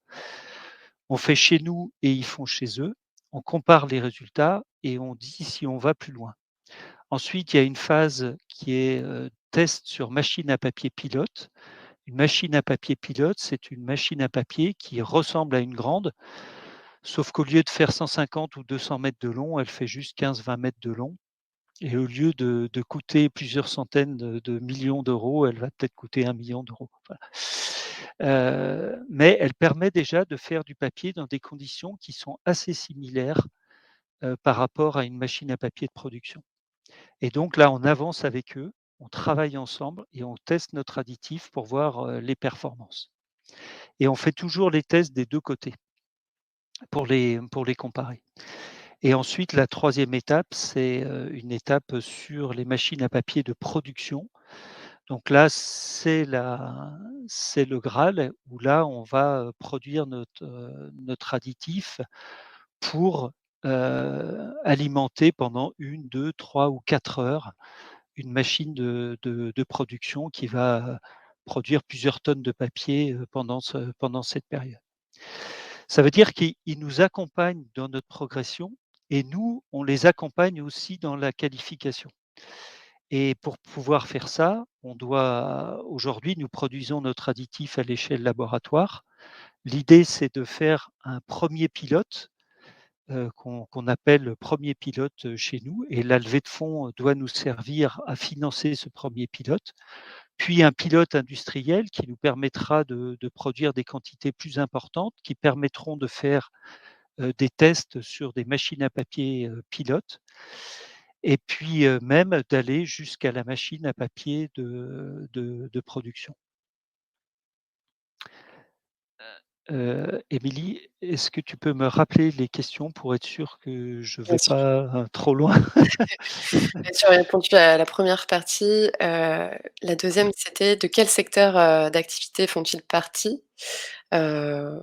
on fait chez nous et ils font chez eux, on compare les résultats et on dit si on va plus loin. Ensuite, il y a une phase qui est, test sur machine à papier pilote. Une machine à papier pilote, c'est une machine à papier qui ressemble à une grande, sauf qu'au lieu de faire 150 ou 200 mètres de long, elle fait juste 15-20 mètres de long et au lieu de coûter plusieurs centaines de millions d'euros, elle va peut-être coûter 1 million d'euros. Voilà. Mais elle permet déjà de faire du papier dans des conditions qui sont assez similaires, par rapport à une machine à papier de production. Et donc là, on avance avec eux, on travaille ensemble et on teste notre additif pour voir, les performances. Et on fait toujours les tests des 2 côtés pour les comparer. Et ensuite, la troisième étape, c'est, une étape sur les machines à papier de production. Donc là, c'est le Graal où là, on va, produire notre additif pour, alimenter pendant 1, 2, 3 ou 4 heures une machine de production qui va produire plusieurs tonnes de papier, pendant cette période. Ça veut dire qu'ils nous accompagnent dans notre progression et nous, on les accompagne aussi dans la qualification. Et pour pouvoir faire ça, on doit aujourd'hui, nous produisons notre additif à l'échelle laboratoire. L'idée, c'est de faire un premier pilote, qu'on appelle le premier pilote, chez nous et la levée de fonds doit nous servir à financer ce premier pilote. Puis un pilote industriel qui nous permettra de produire des quantités plus importantes, qui permettront de faire, des tests sur des machines à papier, pilotes et puis, même d'aller jusqu'à la machine à papier de production. Émilie, est-ce que tu peux me rappeler les questions pour être sûr que je ne Bien vais sûr. pas, trop loin? Tu as répondu à la première partie. La deuxième, c'était de quel secteur, d'activité font-ils partie? Heu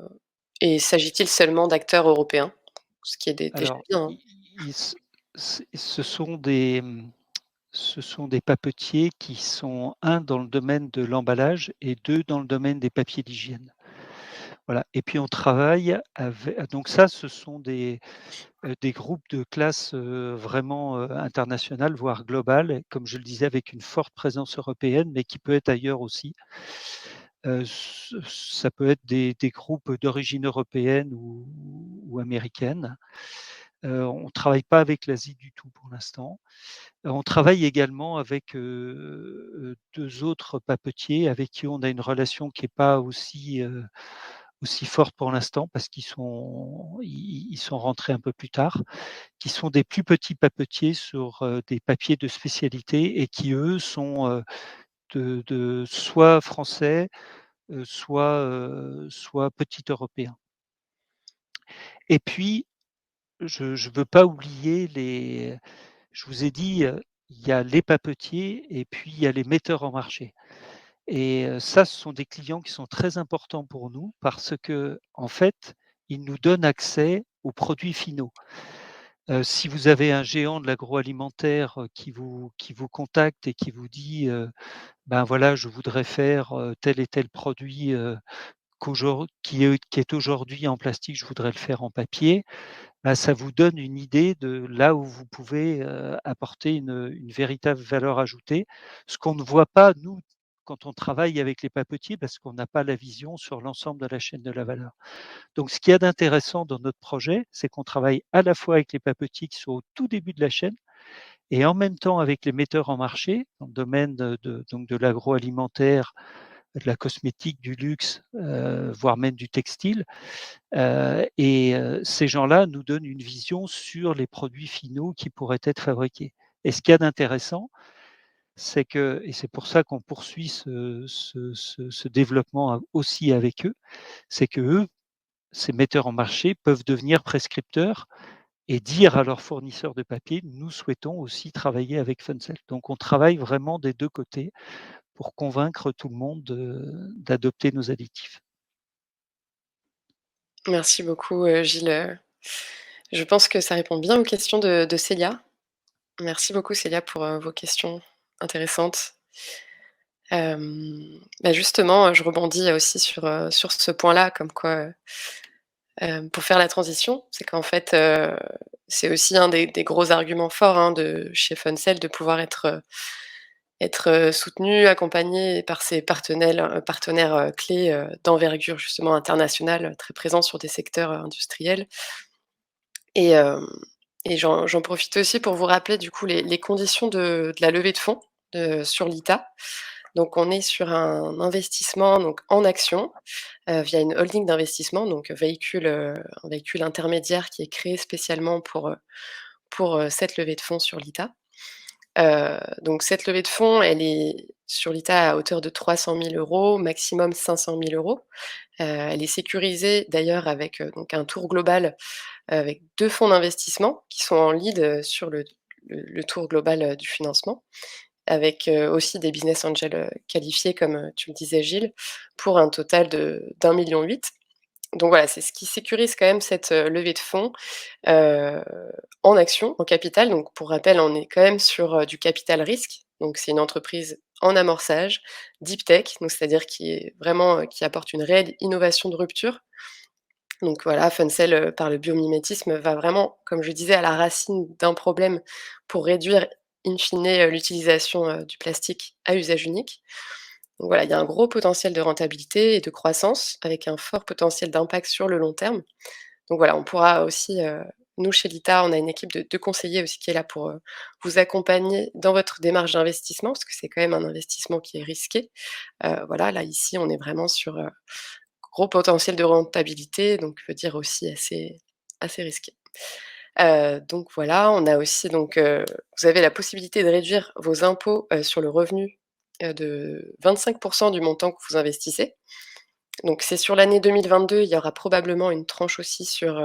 et s'agit-il seulement d'acteurs européens? Ce qui est déjà Alors, bien, hein. i ce sont des, ce sont des papetiers qui sont, un dans le domaine de l'emballage et 2 dans le domaine des papiers d'hygiène. Voilà et puis on travaille donc ça, ce sont des groupes de classe, vraiment, internationale, voire globale, comme je le disais, avec une forte présence européenne, mais qui peut être ailleurs aussi. Ça peut être des groupes d'origine européenne ou américaine. On ne travaille pas avec l'Asie du tout pour l'instant. On travaille également avec, 2 autres papetiers avec qui on a une relation qui est pas aussi forte pour l'instant parce qu'ils sont rentrés un peu plus tard, qui sont des plus petits papetiers sur, des papiers de spécialité et qui eux sont, de soit français, soit petit européen. Et puis je ne veux pas oublier je vous ai dit, il y a les papetiers et puis il y a les metteurs en marché. Et ça, ce sont des clients qui sont très importants pour nous parce qu'en fait, ils nous donnent accès aux produits finaux. Si vous avez un géant de l'agroalimentaire, qui vous contacte et qui vous dit, «Ben, voilà, je voudrais faire, tel et tel produit, qui est aujourd'hui en plastique, je voudrais le faire en papier», bah, ça vous donne une idée de là où vous pouvez, apporter une véritable valeur ajoutée. Ce qu'on ne voit pas nous quand on travaille avec les papetiers parce qu'on n'a pas la vision sur l'ensemble de la chaîne de la valeur. Donc ce qu'il y a d'intéressant dans notre projet, c'est qu'on travaille à la fois avec les papetiers qui sont au tout début de la chaîne et en même temps avec les metteurs en marché, dans le domaine donc de l'agroalimentaire, de la cosmétique, du luxe, voire même du textile. Ces gens-là nous donnent une vision sur les produits finaux qui pourraient être fabriqués. Et ce qu'il y a d'intéressant, c'est que, et c'est pour ça qu'on poursuit ce développement aussi avec eux, c'est que eux, ces metteurs en marché, peuvent devenir prescripteurs et dire à leurs fournisseurs de papier, nous souhaitons aussi travailler avec Funcel. Donc on travaille vraiment des deux côtés pour convaincre tout le monde d'adopter nos additifs. Merci beaucoup, Gilles. Je pense que ça répond bien aux questions de Célia. Merci beaucoup Célia pour, vos questions intéressantes. Justement, je rebondis aussi sur ce point-là comme quoi, pour faire la transition, c'est qu'en fait, c'est aussi un des gros arguments forts, hein, de chez Funcel de pouvoir être soutenu, accompagné par ses partenaires, clés, d'envergure justement internationale, très présents sur des secteurs, industriels et hem et j'en profite aussi pour vous rappeler du coup les conditions de la levée de fonds, sur l'ITA. Donc on est sur un investissement donc en actions, via une holding d'investissement, donc un véhicule intermédiaire qui est créé spécialement pour cette levée de fonds sur l'ITA. Donc cette levée de fonds, elle est sur l'ITA à hauteur de 300 000 €, maximum 500 000 €. Elle est sécurisée d'ailleurs avec, donc un tour global, avec 2 fonds d'investissement qui sont en lead, sur le tour global, du financement, avec, aussi des business angels, qualifiés comme, tu le disais Gilles, pour un total d'1,8 million. Donc voilà, c'est ce qui sécurise quand même cette, levée de fonds, heu, en actions, en capital. Donc pour rappel, on est quand même sur, du capital risque. Donc c'est une entreprise en amorçage, deep tech, donc c'est-à-dire qui est vraiment, qui apporte une réelle innovation de rupture. Donc voilà, Funcel, par le biomimétisme, va vraiment, comme je disais, à la racine d'un problème pour réduire in fine, l'utilisation, du plastique à usage unique. Donc voilà, il y a un gros potentiel de rentabilité et de croissance avec un fort potentiel d'impact sur le long terme. Donc voilà, on pourra aussi, nous chez Lita, on a une équipe de conseillers aussi qui est là pour, vous accompagner dans votre démarche d'investissement, parce que c'est quand même un investissement qui est risqué. Voilà, là ici, on est vraiment sur, gros potentiel de rentabilité, donc veut dire aussi assez risqué. Donc voilà, on a aussi donc, vous avez la possibilité de réduire vos impôts, sur le revenu, de 25 du montant que vous investissez. Donc c'est sur l'année 2022, il y aura probablement une tranche aussi sur,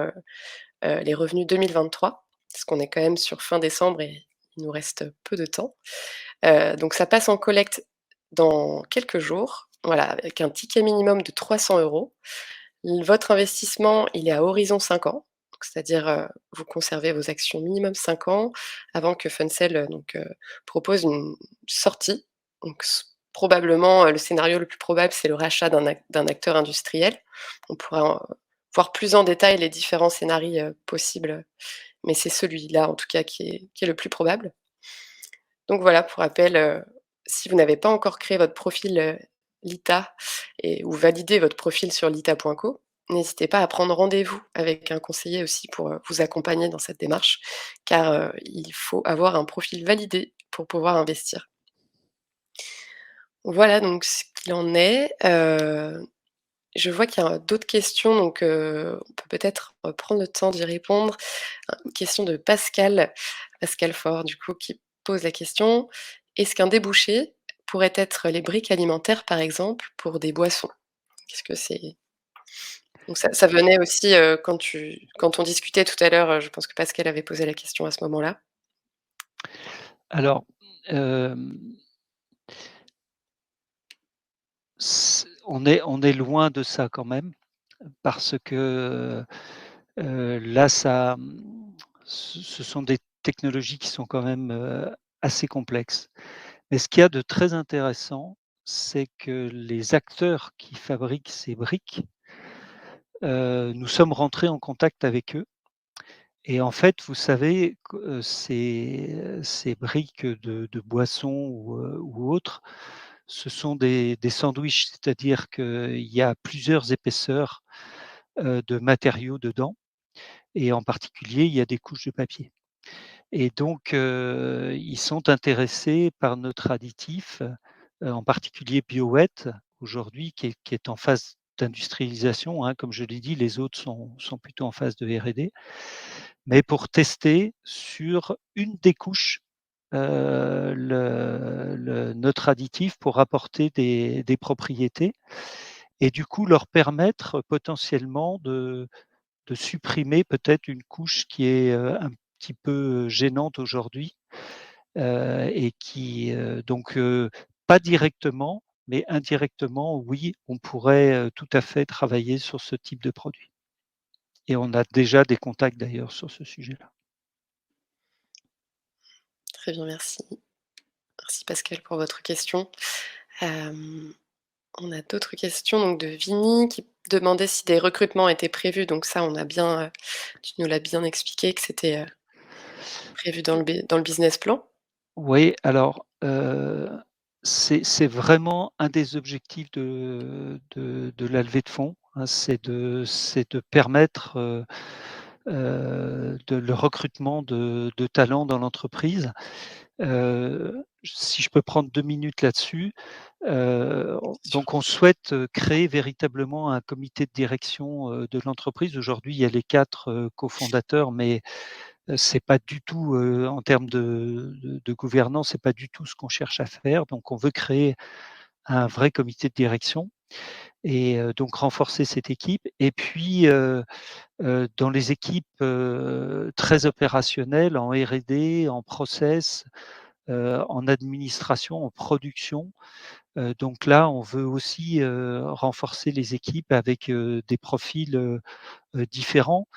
les revenus 2023, parce qu'on est quand même sur fin décembre et il nous reste peu de temps. Donc ça passe en collecte dans quelques jours, voilà, avec un ticket minimum de 300 €. Votre investissement, il est à horizon 5 ans, donc c'est-à-dire, vous conservez vos actions minimum 5 ans avant que Funcel, propose une sortie. Donc probablement, le scénario le plus probable, c'est le rachat d'un acteur industriel. On pourra voir plus en détail les différents scénarios possibles, mais c'est celui-là en tout cas qui est le plus probable. Donc voilà, pour rappel, si vous n'avez pas encore créé votre profil, Lita ou validé votre profil sur lita.co, n'hésitez pas à prendre rendez-vous avec un conseiller aussi pour, vous accompagner dans cette démarche, car, il faut avoir un profil validé pour pouvoir investir. Voilà donc ce qu'il en est. Je vois qu'il y a d'autres questions donc, on peut peut-être, prendre le temps d'y répondre. Une question de Pascal Faure du coup qui pose la question: «Est-ce qu'un débouché pourrait être les briques alimentaires, par exemple, pour des boissons?» Qu'est-ce que c'est? Donc ça venait aussi, quand on discutait tout à l'heure, je pense que Pascal avait posé la question à ce moment-là. Alors, hem, on est loin de ça quand même parce que, là ce sont des technologies qui sont quand même, assez complexes. Mais ce qu'il y a de très intéressant, c'est que les acteurs qui fabriquent ces briques, nous sommes rentrés en contact avec eux et en fait, vous savez que, ces briques de boissons ou autres ce sont des sandwichs, c'est-à-dire qu'il y a plusieurs épaisseurs, de matériaux dedans et en particulier, il y a des couches de papier et donc ils sont intéressés par notre additif, en particulier BioWet aujourd'hui qui est en phase d'industrialisation, hein, comme je l'ai dit, les autres sont plutôt en phase de R&D, mais pour tester sur une des couches, notre additif pour apporter des propriétés et du coup leur permettre potentiellement de supprimer peut-être une couche qui est, un petit peu gênante aujourd'hui, et qui, donc pas directement, mais indirectement, oui, on pourrait, tout à fait travailler sur ce type de produit et on a déjà des contacts d'ailleurs sur ce sujet-là. Très bien, merci. Merci Pascal pour votre question. Hem, on a d'autres questions donc de Vini qui demandait si des recrutements étaient prévus, donc ça on a bien, tu nous l'as bien expliqué que c'était, prévu dans le business plan. Oui, alors, c'est vraiment un des objectifs de la levée de fonds, hein, c'est de permettre, de le recrutement de talents dans l'entreprise. Si je peux prendre 2 minutes là-dessus, Sûr. donc on souhaite, créer véritablement un comité de direction, de l'entreprise. Aujourd'hui, il y a les 4 cofondateurs, mais c'est pas du tout, en termes de gouvernance, c'est pas du tout ce qu'on cherche à faire. Donc on veut créer un vrai comité de direction et donc renforcer cette équipe et puis, dans les équipes, très opérationnelles en R&D, en process, en administration, en production, donc là, on veut aussi, renforcer les équipes avec, des profils, différents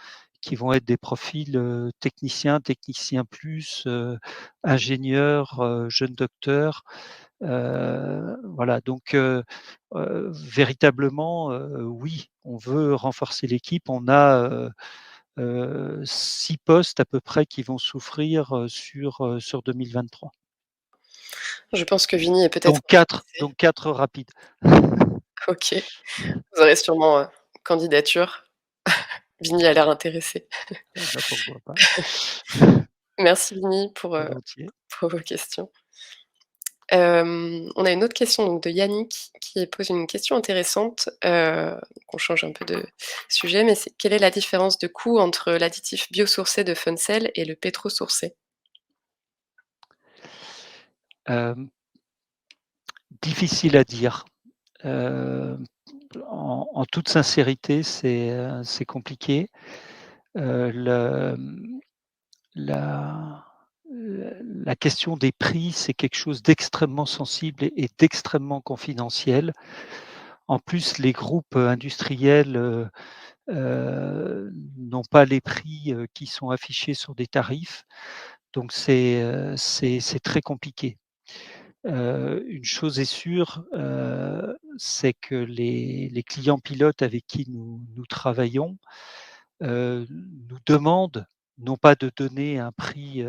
qui vont être des profils, techniciens, techniciens plus, ingénieurs, jeunes docteurs. Voilà donc véritablement, oui, on veut renforcer l'équipe. On a, 6 postes à peu près qui vont s'ouvrir, sur 2023. Je pense que Vini est peut-être Donc 4, intéressé. donc 4 rapides. OK, vous aurez sûrement, candidature. Vini a l'air intéressé. Bah, pourquoi pas? Merci Vini Volontiers. pour vos questions. On a une autre question donc de Yannick qui pose une question intéressante, on change un peu de sujet, mais c'est: quelle est la différence de coût entre l'additif biosourcé de Funcell et le pétrosourcé? Hem, difficile à dire. Heu, en toute sincérité, c'est compliqué. Le, la la question des prix, c'est quelque chose d'extrêmement sensible et d'extrêmement confidentiel. En plus, les groupes, industriels, n'ont pas les prix, qui sont affichés sur des tarifs, donc c'est très compliqué. Une chose est sûre, c'est que les clients pilotes avec qui nous travaillons, nous demandent non pas de donner un prix,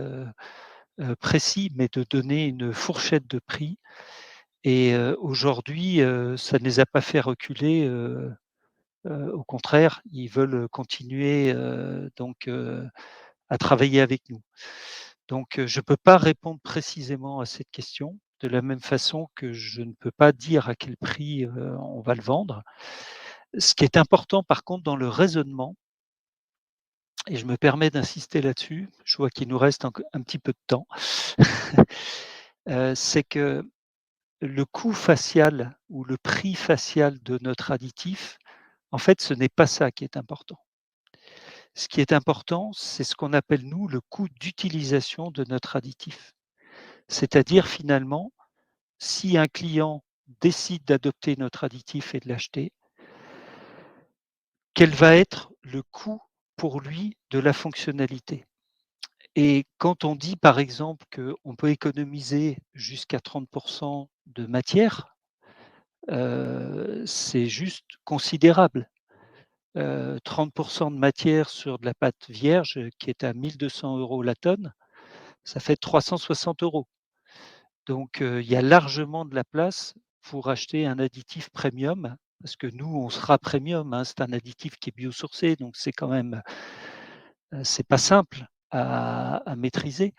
précis, mais de donner une fourchette de prix et aujourd'hui, ça ne les a pas fait reculer, au contraire, ils veulent continuer, donc à travailler avec nous. Donc je ne peux pas répondre précisément à cette question, de la même façon que je ne peux pas dire à quel prix, on va le vendre. Ce qui est important par contre dans le raisonnement et je me permets d'insister là-dessus, je vois qu'il nous reste un petit peu de temps, c'est que le coût facial ou le prix facial de notre additif, en fait, ce n'est pas ça qui est important. Ce qui est important, c'est ce qu'on appelle nous le coût d'utilisation de notre additif. C'est-à-dire finalement, si un client décide d'adopter notre additif et de l'acheter, quel va être le coût pour lui de la fonctionnalité? Et quand on dit par exemple qu'on peut économiser jusqu'à 30 de matière, c'est juste considérable. 30 de matière sur de la pâte vierge qui est à 1 200 € la tonne, ça fait 360 €. Donc il y a largement de la place pour acheter un additif premium, parce que nous, on sera premium, hein, c'est un additif qui est biosourcé, donc c'est quand même, c'est pas simple à maîtriser.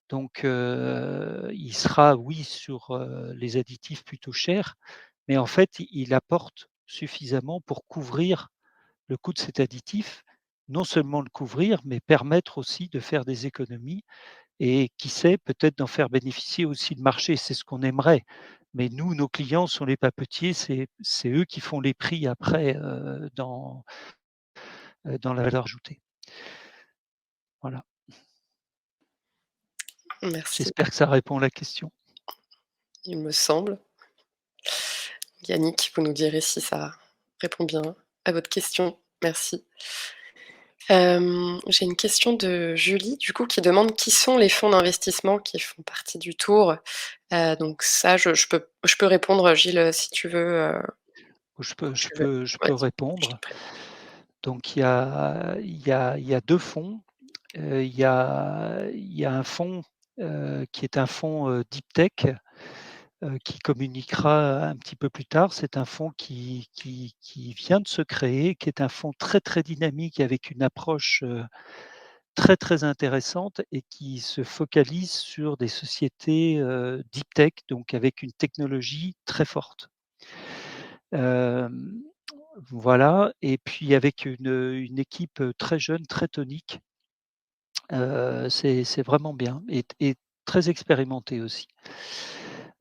Donc, il sera, oui, sur, les additifs plutôt chers, mais en fait, il apporte suffisamment pour couvrir le coût de cet additif. Non seulement le couvrir, mais permettre aussi de faire des économies et qui sait, peut-être d'en faire bénéficier aussi le marché. C'est ce qu'on aimerait. Mais nous, nos clients sont les papetiers, c'est eux qui font les prix après, dans la valeur ajoutée. Voilà. Merci, J'espère que ça répond à la question. il me semble. Yannick, vous nous direz si ça répond bien à votre question. Merci. J'ai une question de Julie, du coup, qui demande: qui sont les fonds d'investissement qui font partie du Tour? Donc ça, je peux répondre, Gilles, si tu veux, Je peux quand je tu veux. peux je peux Vas-y, je t'en répondre. prie. Donc il y a 2 fonds. Il y a un fonds, qui est un fonds, deep tech, qui communiquera un petit peu plus tard. C'est un fonds qui vient de se créer, qui est un fonds très, très dynamique avec une approche, très, très intéressante et qui se focalise sur des sociétés, deep tech, donc avec une technologie très forte. Hem, voilà et puis avec une équipe, très jeune, très tonique, c'est vraiment bien et très expérimentée aussi.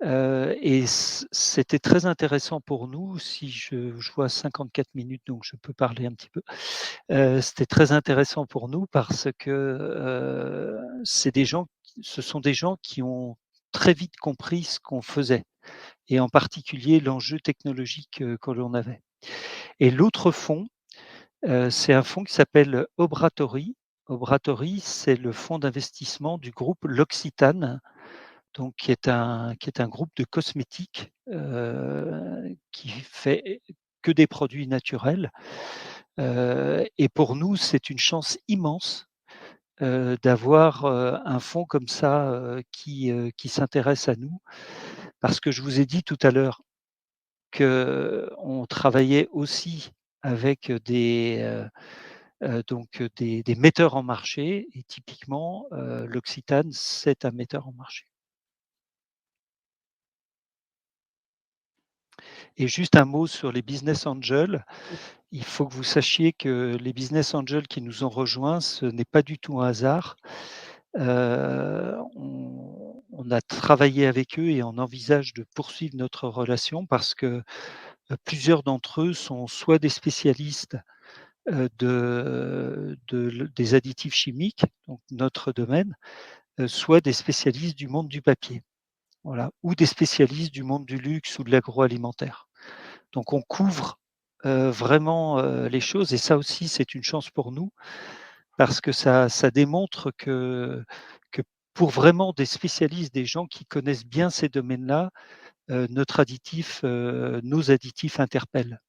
Et c'était très intéressant pour nous, si je vois 54 minutes, donc je peux parler un petit peu. C'était très intéressant pour nous parce que, ce sont des gens qui ont très vite compris ce qu'on faisait et en particulier l'enjeu technologique, que l'on avait. Et l'autre fonds, c'est un fonds qui s'appelle Obratory. Obratory, c'est le fonds d'investissement du groupe L'Occitane, donc qui est un groupe de cosmétiques, qui fait que des produits naturels, et pour nous, c'est une chance immense, d'avoir, un fonds comme ça, qui s'intéresse à nous. Parce que je vous ai dit tout à l'heure qu'on travaillait aussi avec des metteurs en marché et typiquement, L'Occitane, c'est un metteur en marché. Et juste un mot sur les business angels. Il faut que vous sachiez que les business angels qui nous ont rejoints, ce n'est pas du tout un hasard. On a travaillé avec eux et on envisage de poursuivre notre relation parce que, plusieurs d'entre eux sont soit des spécialistes, des additifs chimiques, donc notre domaine, soit des spécialistes du monde du papier, voilà, ou des spécialistes du monde du luxe ou de l'agroalimentaire. Donc on couvre, vraiment, les choses et ça aussi c'est une chance pour nous parce que ça démontre que pour vraiment des spécialistes, des gens qui connaissent bien ces domaines-là, nos additifs interpellent.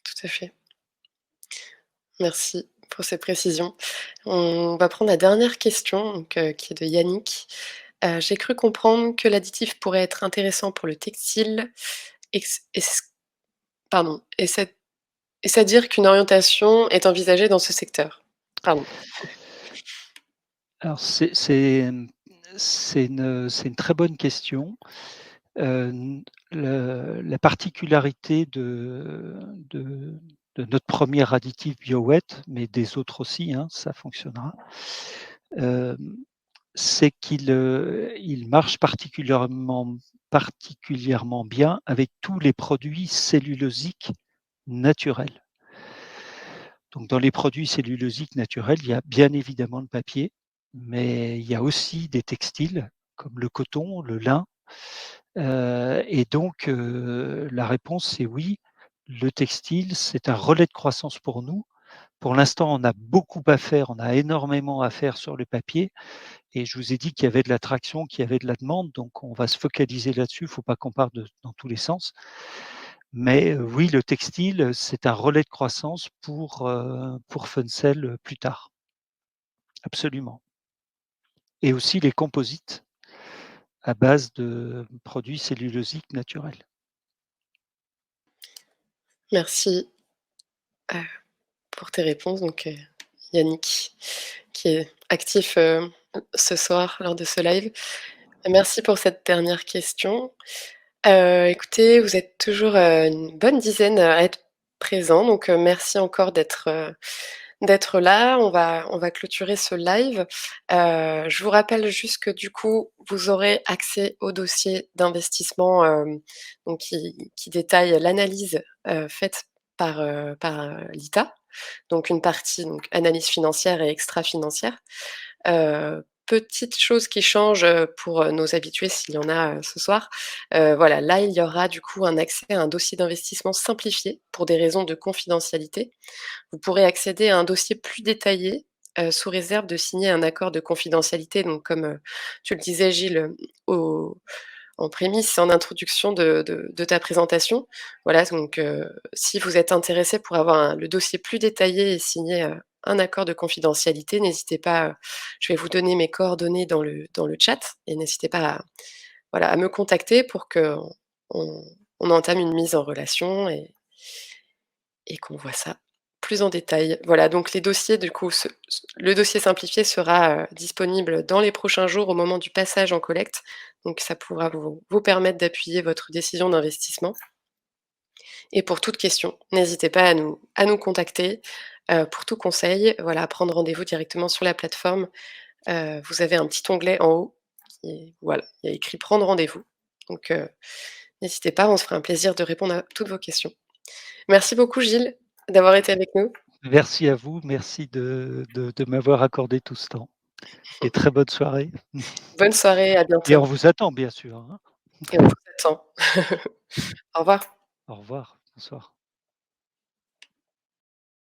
Tout à fait. Merci pour ces précisions. On va prendre la dernière question, donc qui est de Yannick. J'ai cru comprendre que l'additif pourrait être intéressant pour le textile. Est-ce pardon, est-ce à dire qu'une orientation est envisagée dans ce secteur? Pardon. Alors c'est une très bonne question. N La particularité de notre premier additif BioWet, mais des autres aussi, hein, ça fonctionnera, hem, c'est il marche particulièrement bien avec tous les produits cellulosiques naturels. Donc dans les produits cellulosiques naturels, il y a bien évidemment le papier, mais il y a aussi des textiles comme le coton, le lin, et donc la réponse c'est oui, le textile, c'est un relais de croissance pour nous. Pour l'instant, on a beaucoup à faire, on a énormément à faire sur le papier et je vous ai dit qu'il y avait de l'attraction, qu'il y avait de la demande, donc on va se focaliser là-dessus, il ne faut pas qu'on parte dans tous les sens. Mais oui, le textile, c'est un relais de croissance pour Funcel, plus tard. Absolument et aussi les composites. à base de produits cellulosiques naturels. Merci, heu, pour tes réponses donc Yannick qui est actif, ce soir lors de ce live. Merci pour cette dernière question. Écoutez, vous êtes toujours, une bonne dizaine à être présents donc merci encore d'être là. On va clôturer ce live. Je vous rappelle juste que du coup, vous aurez accès au dossier d'investissement, donc qui détaille l'analyse, faite par l'ITA. Donc une partie donc analyse financière et extra-financière. Petite chose qui change, pour, nos habitués s'il y en a, ce soir, voilà, là, il y aura du coup un accès à un dossier d'investissement simplifié pour des raisons de confidentialité. Vous pourrez accéder à un dossier plus détaillé, sous réserve de signer un accord de confidentialité donc comme, tu le disais Gilles, au en prémisse, en introduction de ta présentation. Voilà donc si vous êtes intéressé pour avoir le dossier plus détaillé et signer, un accord de confidentialité, n'hésitez pas, je vais vous donner mes coordonnées dans le chat et n'hésitez pas voilà, à me contacter pour qu'on on entame une mise en relation et qu'on voit ça plus en détail. Voilà, donc les dossiers du coup, le dossier simplifié sera, disponible dans les prochains jours au moment du passage en collecte, donc ça pourra vous permettre d'appuyer votre décision d'investissement et pour toute question, n'hésitez pas à nous contacter, pour tout conseil. Voilà, prendre rendez-vous directement sur la plateforme. Vous avez un petit onglet en haut voilà, il y a écrit «Prendre rendez-vous», donc n'hésitez pas, on se fera un plaisir de répondre à toutes vos questions. Merci beaucoup Gilles, d'avoir été avec nous. Merci à vous, merci de m'avoir accordé tout ce temps et très bonne soirée Bonne soirée, à et on bientôt vous attend bien sûr, hein. et on vous attend. Au revoir. Au revoir, bonsoir.